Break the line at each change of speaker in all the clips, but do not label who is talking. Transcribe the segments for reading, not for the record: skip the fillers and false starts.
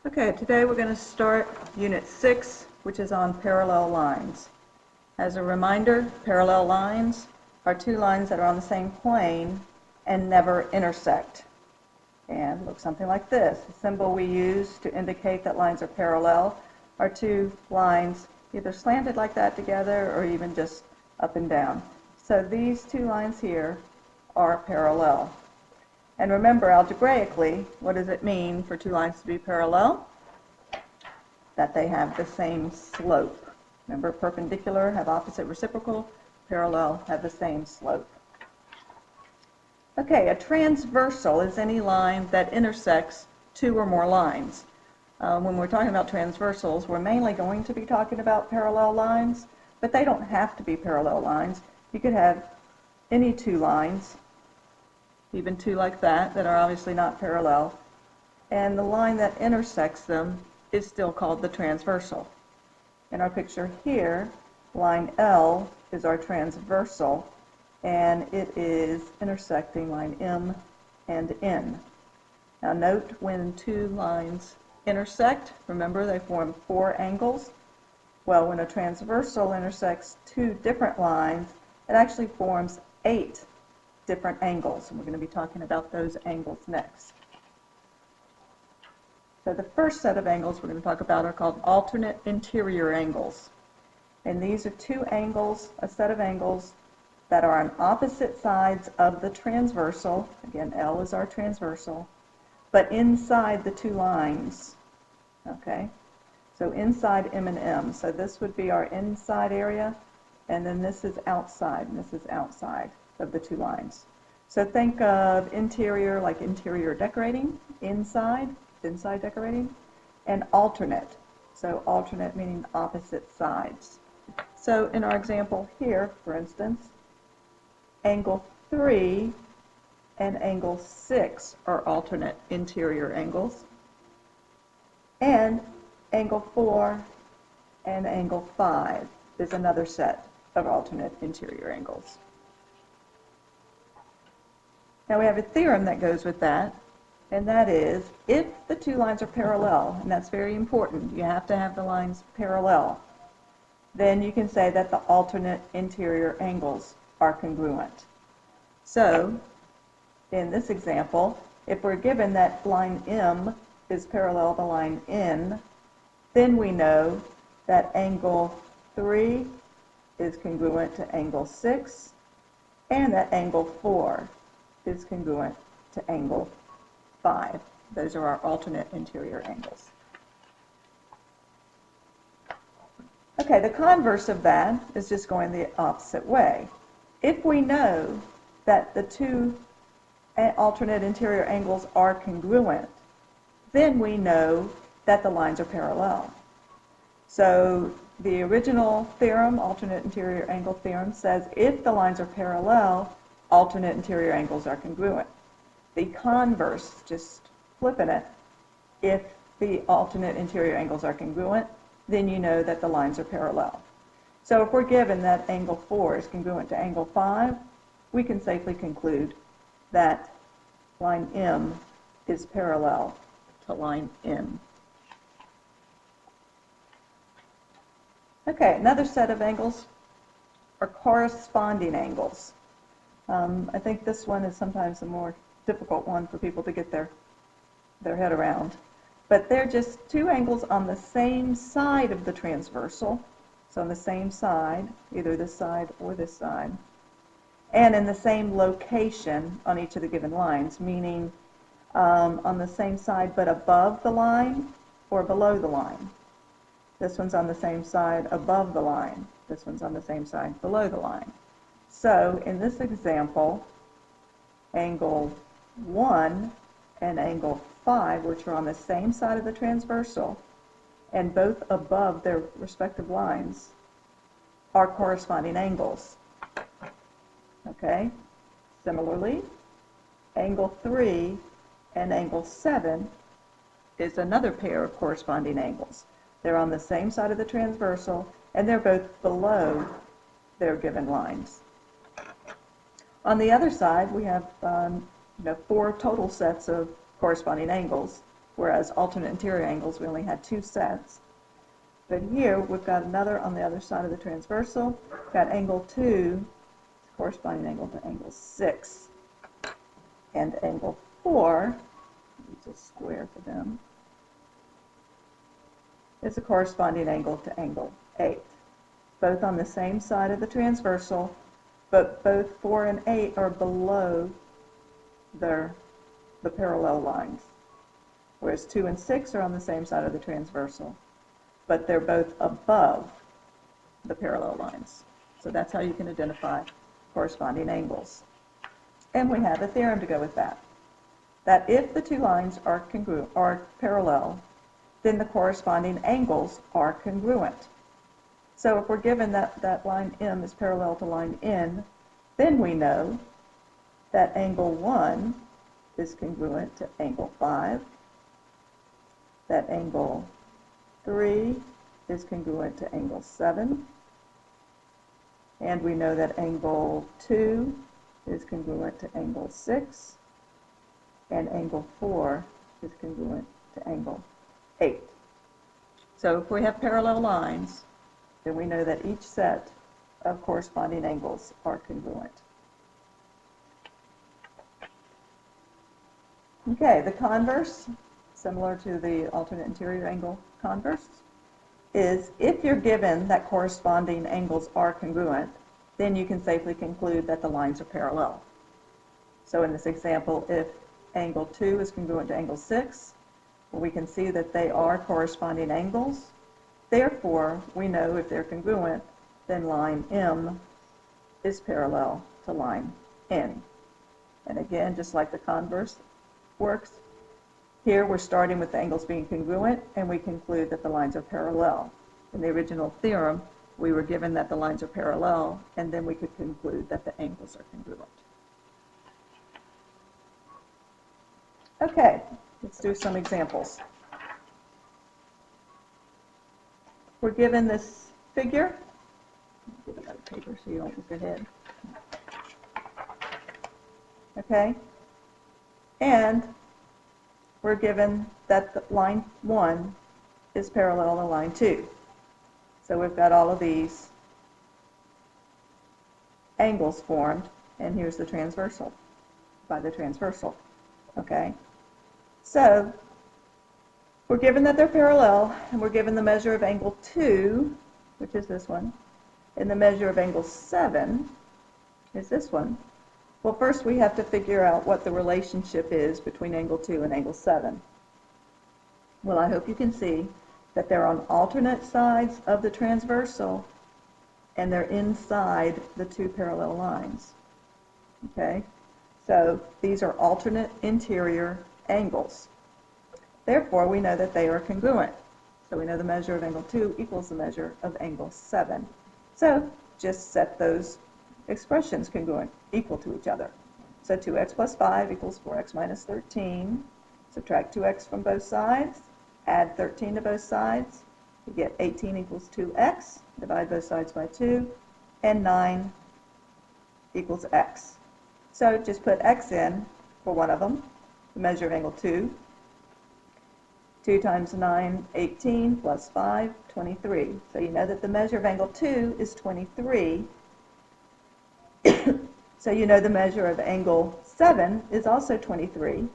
Okay, today we're going to start Unit 6, which is on parallel lines. As a reminder, parallel lines are two lines that are on the same plane and never intersect. And look something like this. The symbol we use to indicate that lines are parallel are two lines either slanted like that together or even just up and down. So these two lines here are parallel. And remember, algebraically, what does it mean for two lines to be parallel? That they have the same slope. Remember, perpendicular have opposite reciprocal, parallel have the same slope. Okay, a transversal is any line that intersects two or more lines. When we're talking about transversals, we're mainly going to be talking about parallel lines, but they don't have to be parallel lines. You could have any two lines, even two like that are obviously not parallel, and the line that intersects them is still called the transversal. In our picture here, line L is our transversal, and it is intersecting line M and N. Now note when two lines intersect, remember they form four angles. Well, when a transversal intersects two different lines, it actually forms 8 different angles, and we're going to be talking about those angles next. So the first set of angles we're going to talk about are called alternate interior angles. And these are two angles, a set of angles that are on opposite sides of the transversal. Again, L is our transversal, but inside the two lines. Okay? So inside M and M. So this would be our inside area, and then this is outside, and this is outside of the two lines. So think of interior like interior decorating, inside decorating, and alternate. So alternate meaning opposite sides. So in our example here, for instance, angle 3 and angle 6 are alternate interior angles, and angle 4 and angle 5 is another set of alternate interior angles. Now we have a theorem that goes with that, and that is if the two lines are parallel, and that's very important, you have to have the lines parallel, then you can say that the alternate interior angles are congruent. So in this example, if we're given that line M is parallel to line N, then we know that angle 3 is congruent to angle 6, and that angle 4 is congruent to angle 5. Those are our alternate interior angles. Okay, the converse of that is just going the opposite way. If we know that the two alternate interior angles are congruent, then we know that the lines are parallel. So the original theorem, alternate interior angle theorem, says if the lines are parallel, alternate interior angles are congruent. The converse, just flipping it, if the alternate interior angles are congruent, then you know that the lines are parallel. So if we're given that angle 4 is congruent to angle 5, we can safely conclude that line M is parallel to line N. Okay, another set of angles are corresponding angles. I think this one is sometimes a more difficult one for people to get their head around. But they're just two angles on the same side of the transversal, so on the same side, either this side or this side, and in the same location on each of the given lines, meaning on the same side but above the line or below the line. This one's on the same side above the line. This one's on the same side below the line. So in this example, angle 1 and angle 5, which are on the same side of the transversal and both above their respective lines, are corresponding angles. Okay? Similarly, angle 3 and angle 7 is another pair of corresponding angles. They're on the same side of the transversal, and they're both below their given lines. On the other side, we have 4 total sets of corresponding angles. whereas alternate interior angles, we only had 2 sets. But here, we've got another on the other side of the transversal. We've got angle 2, corresponding angle to angle 6. And angle 4, use a square for them, is a corresponding angle to angle 8. Both on the same side of the transversal, but both 4 and 8 are below the parallel lines, whereas 2 and 6 are on the same side of the transversal, but they're both above the parallel lines. So that's how you can identify corresponding angles. And we have a theorem to go with that. That if the 2 lines are parallel, then the corresponding angles are congruent. So if we're given that line M is parallel to line N, then we know that angle 1 is congruent to angle 5, that angle 3 is congruent to angle 7, and we know that angle 2 is congruent to angle 6, and angle 4 is congruent to angle 8. So if we have parallel lines, then we know that each set of corresponding angles are congruent. Okay, the converse, similar to the alternate interior angle converse, is if you're given that corresponding angles are congruent, then you can safely conclude that the lines are parallel. So in this example, if angle 2 is congruent to angle 6, well, we can see that they are corresponding angles. Therefore, we know if they're congruent, then line M is parallel to line N. And again, just like the converse works, here we're starting with the angles being congruent, and we conclude that the lines are parallel. In the original theorem, we were given that the lines are parallel, and then we could conclude that the angles are congruent. Okay, let's do some examples. We're given this figure. Give another paper so you don't look ahead. Okay, and we're given that the line 1 is parallel to line 2. So we've got all of these angles formed, and here's the transversal, by the transversal. Okay, so we're given that they're parallel, and we're given the measure of angle 2, which is this one, and the measure of angle 7 is this one. Well, first we have to figure out what the relationship is between angle 2 and angle 7. Well, I hope you can see that they're on alternate sides of the transversal, and they're inside the 2 parallel lines. Okay, so these are alternate interior angles. Therefore, we know that they are congruent. So we know the measure of angle 2 equals the measure of angle 7. So just set those expressions congruent, equal to each other. So 2x plus 5 equals 4x minus 13. Subtract 2x from both sides. Add 13 to both sides. You get 18 equals 2x. Divide both sides by 2. And 9 equals x. So just put x in for one of them, the measure of angle 2. 2 times 9, 18, plus 5, 23. So you know that the measure of angle 2 is 23. So you know the measure of angle 7 is also 23.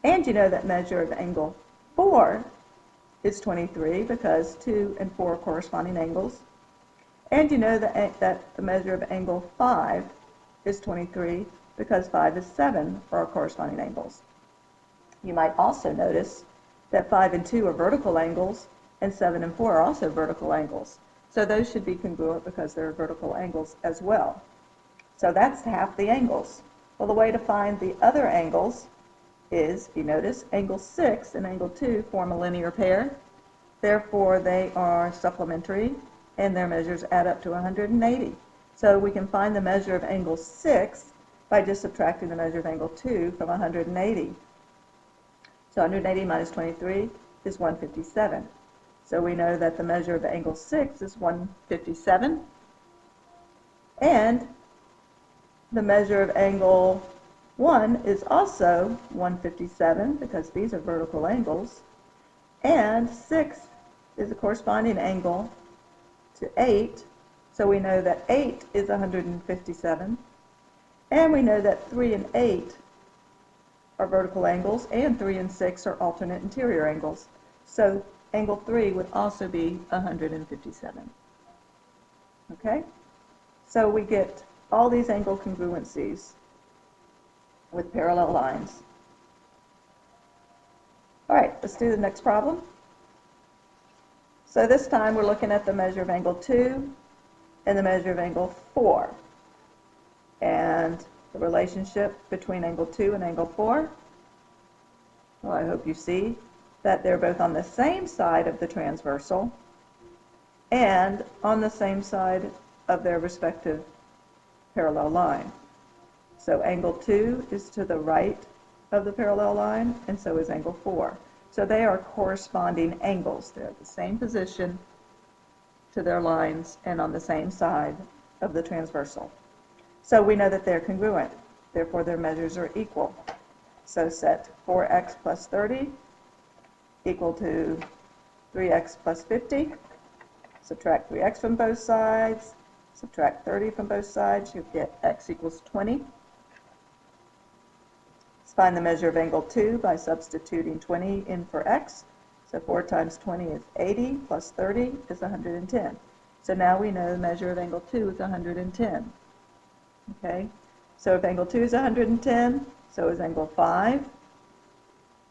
And you know that measure of angle 4 is 23 because 2 and 4 are corresponding angles. And you know that the measure of angle 5 is 23 because 5 and 7 are corresponding angles. You might also notice that 5 and 2 are vertical angles, and 7 and 4 are also vertical angles. So those should be congruent because they're vertical angles as well. So that's half the angles. Well, the way to find the other angles is, if you notice, angle 6 and angle 2 form a linear pair. Therefore, they are supplementary, and their measures add up to 180. So we can find the measure of angle 6 by just subtracting the measure of angle 2 from 180. So 180 minus 23 is 157. So we know that the measure of angle 6 is 157. And the measure of angle 1 is also 157 because these are vertical angles, and 6 is a corresponding angle to 8, so we know that 8 is 157, and we know that 3 and 8 are vertical angles, and 3 and 6 are alternate interior angles. So angle 3 would also be 157. Okay? So we get all these angle congruencies with parallel lines. All right, let's do the next problem. So this time we're looking at the measure of angle 2 and the measure of angle 4. And the relationship between angle 2 and angle 4. Well, I hope you see that they're both on the same side of the transversal and on the same side of their respective parallel line. So angle 2 is to the right of the parallel line, and so is angle 4. So they are corresponding angles. They're at the same position to their lines and on the same side of the transversal. So we know that they're congruent. Therefore, their measures are equal. So set 4x plus 30 equal to 3x plus 50. Subtract 3x from both sides. Subtract 30 from both sides. You get x equals 20. Let's find the measure of angle 2 by substituting 20 in for x. So 4 times 20 is 80, plus 30 is 110. So now we know the measure of angle 2 is 110. Okay? So if angle 2 is 110, so is angle 5.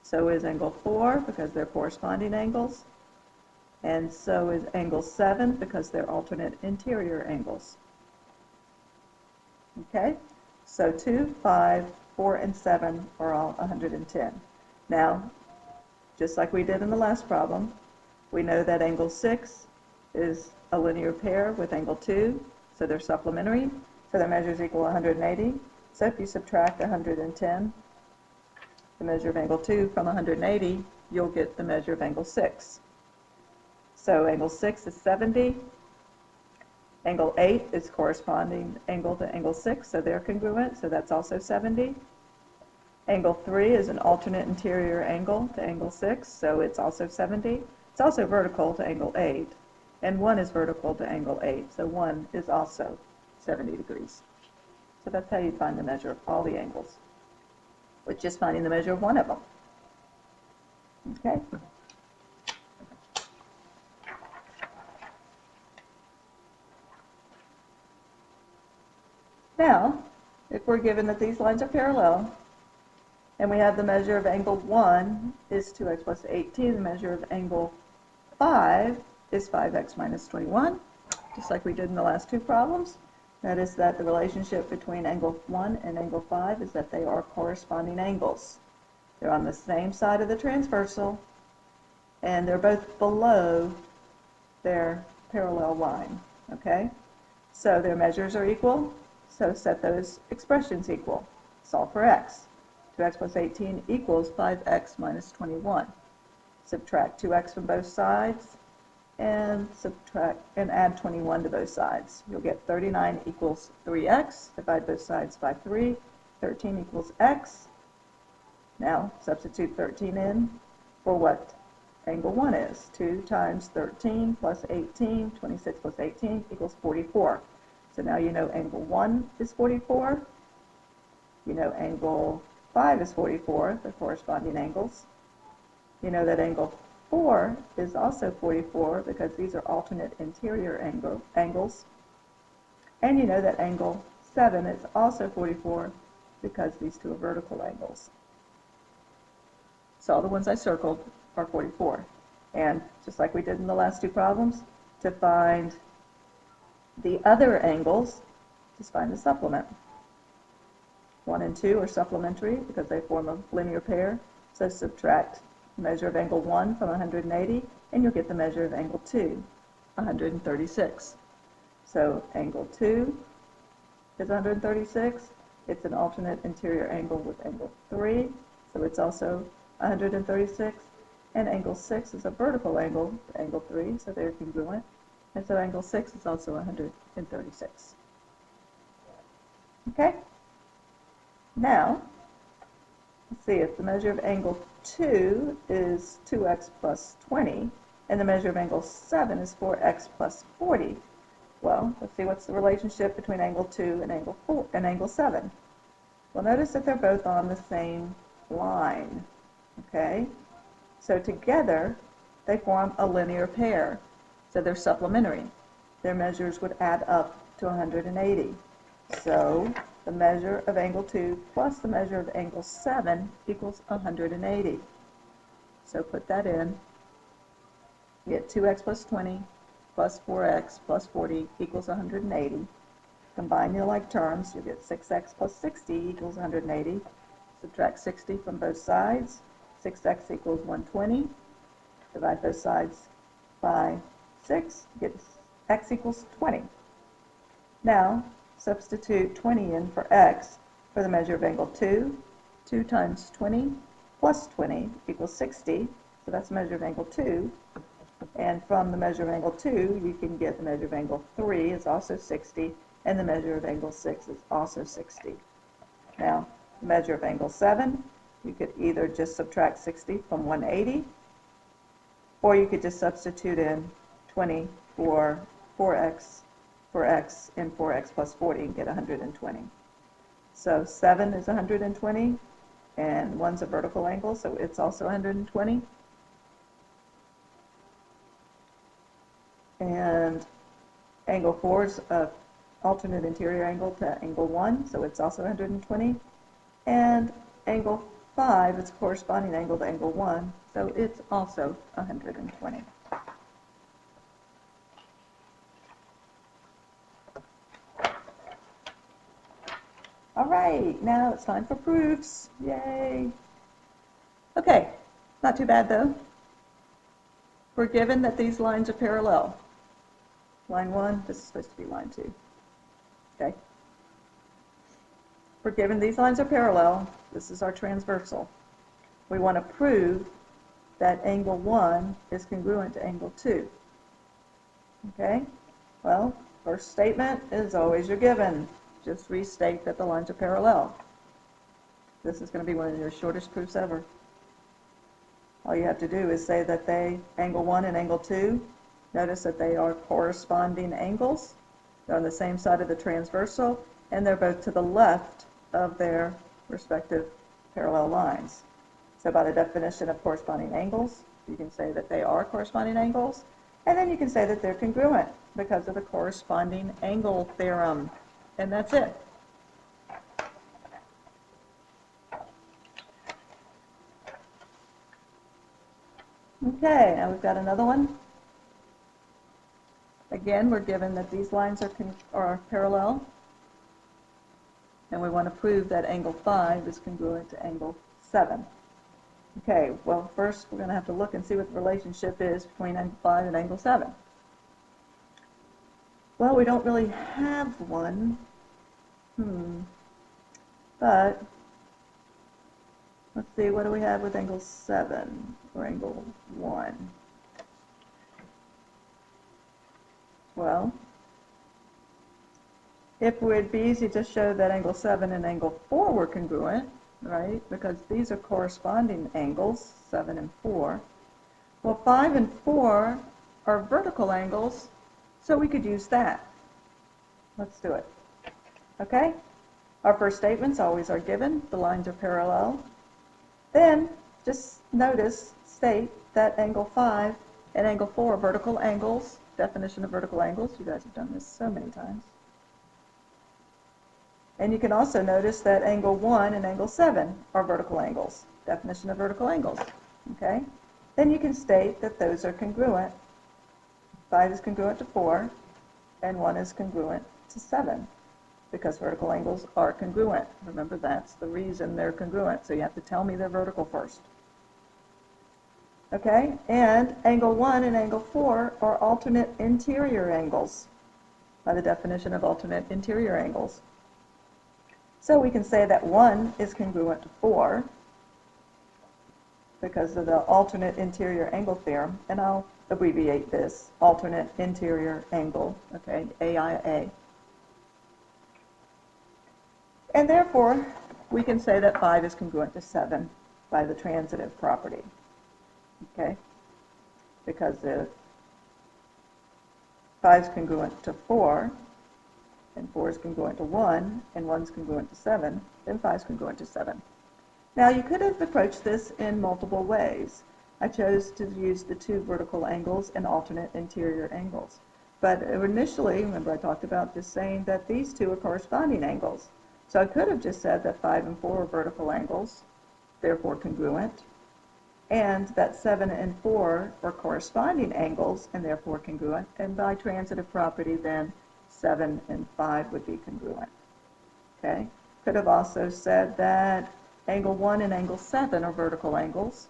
So is angle 4, because they're corresponding angles. And so is angle 7, because they're alternate interior angles. Okay? So 2, 5, 4, and 7 are all 110. Now, just like we did in the last problem, we know that angle 6 is a linear pair with angle 2, so they're supplementary, so their measures equal 180. So if you subtract 110, the measure of angle 2 from 180, you'll get the measure of angle 6. So angle 6 is 70. Angle 8 is corresponding angle to angle 6, so they're congruent, so that's also 70. Angle 3 is an alternate interior angle to angle 6, so it's also 70. It's also vertical to angle 8, and 1 is vertical to angle 8, so 1 is also 70 degrees. So that's how you find the measure of all the angles, with just finding the measure of one of them. Okay? Now, if we're given that these lines are parallel, and we have the measure of angle 1 is 2x plus 18, the measure of angle 5 is 5x minus 21, just like we did in the last two problems. That is that the relationship between angle 1 and angle 5 is that they are corresponding angles. They're on the same side of the transversal, and they're both below their parallel line, okay? So their measures are equal, so set those expressions equal. Solve for x. 2x plus 18 equals 5x minus 21. Subtract 2x from both sides, and add 21 to both sides. You'll get 39 equals 3x. Divide both sides by 3. 13 equals x. Now substitute 13 in for what angle 1 is. 2 times 13 plus 18, 26 plus 18 equals 44. So now you know angle 1 is 44. You know angle 5 is 44, the corresponding angles. You know that angle 4 is also 44 because these are alternate interior angles. And you know that angle 7 is also 44 because these two are vertical angles. So all the ones I circled are 44. And just like we did in the last two problems, to find the other angles, just find the supplement. 1 and 2 are supplementary because they form a linear pair. So subtract the measure of angle 1 from 180, and you'll get the measure of angle 2, 136. So angle 2 is 136. It's an alternate interior angle with angle 3, so it's also 136. And angle 6 is a vertical angle to angle 3, so they're congruent. And so angle 6 is also 136. Okay? Now, let's see, if the measure of angle 2 is 2x plus 20, and the measure of angle 7 is 4x plus 40, well, let's see what's the relationship between angle 2 and angle 4 and angle 7. Well, notice that they're both on the same line, okay? So together, they form a linear pair, so they're supplementary. Their measures would add up to 180. So the measure of angle 2 plus the measure of angle 7 equals 180. So put that in. You get 2x plus 20 plus 4x plus 40 equals 180. Combine your like terms, you get 6x plus 60 equals 180. Subtract 60 from both sides. 6x equals 120. Divide both sides by 6. You get x equals 20. Now, substitute 20 in for x for the measure of angle 2. 2 times 20 plus 20 equals 60. So that's the measure of angle 2. And from the measure of angle 2, you can get the measure of angle 3 is also 60, and the measure of angle 6 is also 60. Now, the measure of angle 7, you could either just subtract 60 from 180, or you could just substitute in 20 for 4x and 4x plus 40 and get 120. So 7 is 120, and 1's a vertical angle, so it's also 120. And angle 4 is an alternate interior angle to angle 1, so it's also 120. And angle 5 is a corresponding angle to angle 1, so it's also 120. All right, now it's time for proofs. Yay! Okay, not too bad though. We're given that these lines are parallel. Line 1, this is supposed to be line 2. Okay? We're given these lines are parallel. This is our transversal. We want to prove that angle 1 is congruent to angle 2. Okay? Well, first statement is always your given. Just restate that the lines are parallel. This is going to be one of your shortest proofs ever. All you have to do is say that angle 1 and angle 2, notice that they are corresponding angles. They're on the same side of the transversal, and they're both to the left of their respective parallel lines. So by the definition of corresponding angles, you can say that they are corresponding angles, and then you can say that they're congruent because of the corresponding angle theorem. And that's it. Okay, now we've got another one. Again, we're given that these lines are parallel, and we want to prove that angle 5 is congruent to angle 7. Okay, well, first we're going to have to look and see what the relationship is between angle 5 and angle 7. Well, we don't really have one. But let's see, what do we have with angle 7 or angle 1? Well, it would be easy to show that angle 7 and angle 4 were congruent, right? Because these are corresponding angles, 7 and 4. Well, 5 and 4 are vertical angles, so we could use that. Let's do it. Okay? Our first statements always are given. The lines are parallel. Then, just state that angle 5 and angle 4 are vertical angles. Definition of vertical angles. You guys have done this so many times. And you can also notice that angle 1 and angle 7 are vertical angles. Definition of vertical angles. Okay? Then you can state that those are congruent. 5 is congruent to 4, and 1 is congruent to 7. Because vertical angles are congruent. Remember, that's the reason they're congruent. So you have to tell me they're vertical first. Okay? And angle 1 and angle 4 are alternate interior angles by the definition of alternate interior angles. So we can say that 1 is congruent to 4 because of the alternate interior angle theorem. And I'll abbreviate this, alternate interior angle, okay, AIA. And therefore, we can say that 5 is congruent to 7 by the transitive property, okay? Because if 5 is congruent to 4, and 4 is congruent to 1, and 1 is congruent to 7, then 5 is congruent to 7. Now, you could have approached this in multiple ways. I chose to use the two vertical angles and alternate interior angles. But initially, remember I talked about just saying that these two are corresponding angles. So I could have just said that 5 and 4 are vertical angles, therefore congruent, and that 7 and 4 are corresponding angles and therefore congruent, and by transitive property then 7 and 5 would be congruent. Okay? Could have also said that angle 1 and angle 7 are vertical angles,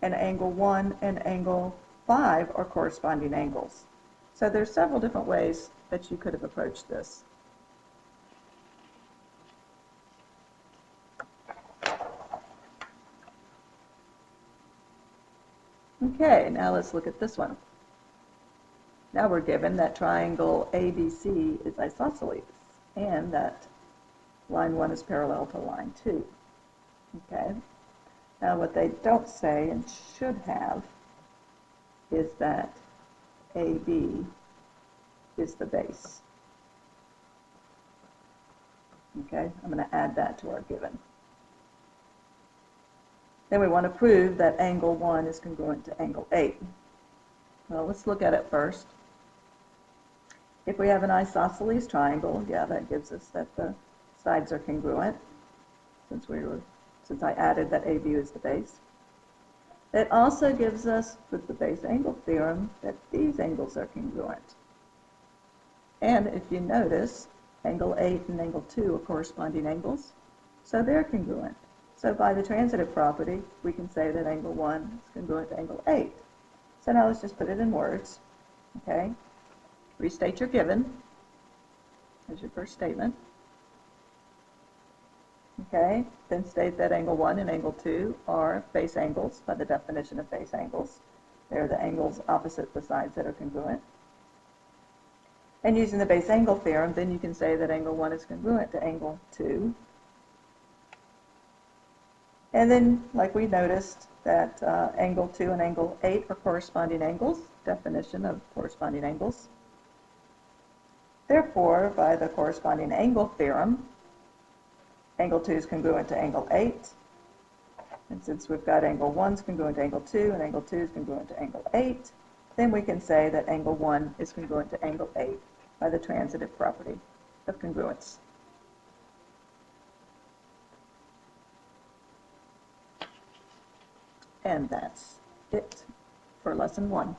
and angle 1 and angle 5 are corresponding angles. So there's several different ways that you could have approached this. Okay, now let's look at this one. Now we're given that triangle ABC is isosceles and that line 1 is parallel to line 2. Okay? Now what they don't say and should have is that AB is the base. Okay? I'm going to add that to our given. Then we want to prove that angle 1 is congruent to angle 8. Well, let's look at it first. If we have an isosceles triangle, yeah, that gives us that the sides are congruent, since I added that AB is the base. It also gives us, with the base angle theorem, that these angles are congruent. And if you notice, angle 8 and angle 2 are corresponding angles, so they're congruent. So by the transitive property, we can say that angle 1 is congruent to angle 8. So now let's just put it in words, okay? Restate your given as your first statement. Okay, then state that angle 1 and angle 2 are base angles by the definition of base angles. They're the angles opposite the sides that are congruent. And using the base angle theorem, then you can say that angle 1 is congruent to angle 2. And then, like we noticed, that angle 2 and angle 8 are corresponding angles, definition of corresponding angles. Therefore, by the corresponding angle theorem, angle 2 is congruent to angle 8. And since we've got angle 1 is congruent to angle 2 and angle 2 is congruent to angle 8, then we can say that angle 1 is congruent to angle 8 by the transitive property of congruence. And that's it for lesson 1.